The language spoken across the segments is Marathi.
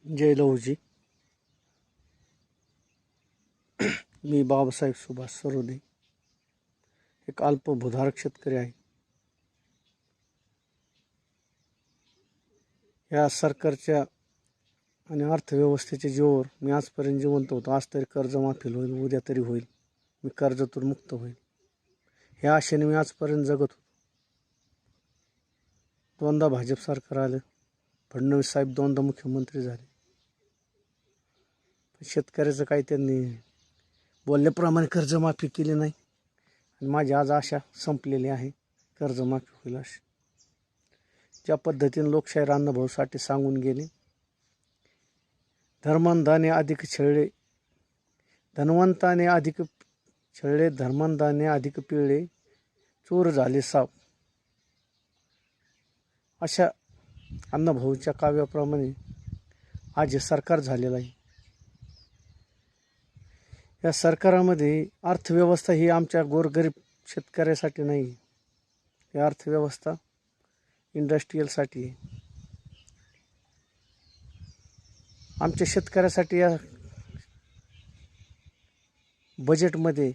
जय लहूजी. मी बाबासाहेब सुभाष सरोदे, एक अल्पभूधारक शेतकरी आहे. या सरकारच्या आणि अर्थव्यवस्थेच्या जीवावर मी आजपर्यंत जिवंत होतो. आज तरी कर्जमाफी होईल, उद्या तरी होईल, मी कर्जातून मुक्त होईल, ह्या आशेने मी आजपर्यंत जगत होतो. दोनदा भाजप सरकार आलं, फडणवीस साहेब दोनदा मुख्यमंत्री झाले. शेतकऱ्याचं काही त्यांनी बोलल्याप्रमाणे कर्जमाफी केली नाही आणि माझी आज आशा संपलेली आहे, कर्जमाफी होईल अशी. ज्या पद्धतीने लोकशाहीर अण्णाभाऊ साठे सांगून गेले, धर्मांधाने अधिक छळले, धनवंताने अधिक छळले, धर्मांधाने अधिक पिळले, चोर झाले साप. अशा अण्णाभाऊच्या काव्याप्रमाणे आज हे सरकार झालेलं आहे. या सरकारामध्ये अर्थव्यवस्था ही आमच्या गोरगरीब शेतकऱ्यासाठी नाही, ही अर्थव्यवस्था इंडस्ट्रीयलसाठी आहे. आमच्या शेतकऱ्यासाठी या बजेटमध्ये,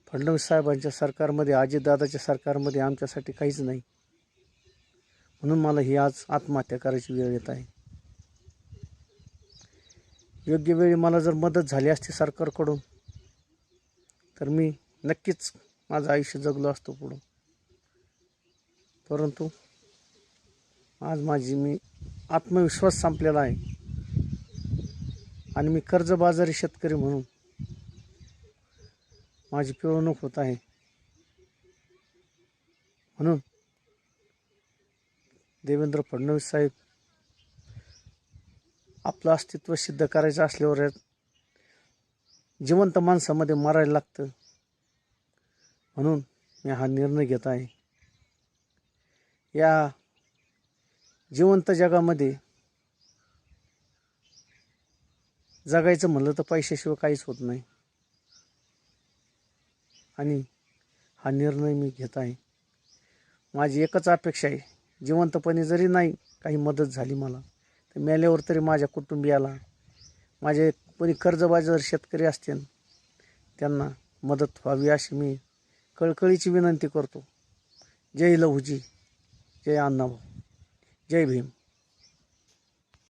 फडणवीस साहेबांच्या सरकारमध्ये, अजितदादाच्या सरकारमध्ये आमच्यासाठी काहीच नाही. म्हणून मला ही आज आत्महत्या करायची वेळ येत आहे. योग्य वेळी मला जर मदत झाली असती सरकारकडून तर मी नक्कीच माझं आयुष्य जगलो असतो पुढं. परंतु आज मी आत्मविश्वास संपलेला आहे आणि मी कर्जबाजारी शेतकरी म्हणून माझी पिळवणूक होत आहे. म्हणून देवेंद्र फडणवीस साहेब, आपलं अस्तित्व सिद्ध करायचं असल्यावर जिवंत माणसामध्ये मारायला लागतं. म्हणून मी हा निर्णय घेत आहे. या जिवंत जगामध्ये जगायचं म्हणलं तर पैशाशिवाय काहीच होत नाही आणि हा निर्णय मी घेत आहे. माझी एकच अपेक्षा आहे, जिवंतपणे जरी नाही काही मदत झाली मला, तर मेल्यावर तरी माझ्या कुटुंबियाला, माझे कोणी कर्जबाजार शेतकरी असतील त्यांना मदत व्हावी अशी मी कळकळीची विनंती करतो. जय लहूजी, जय अण्णाभाऊ, जय भीम.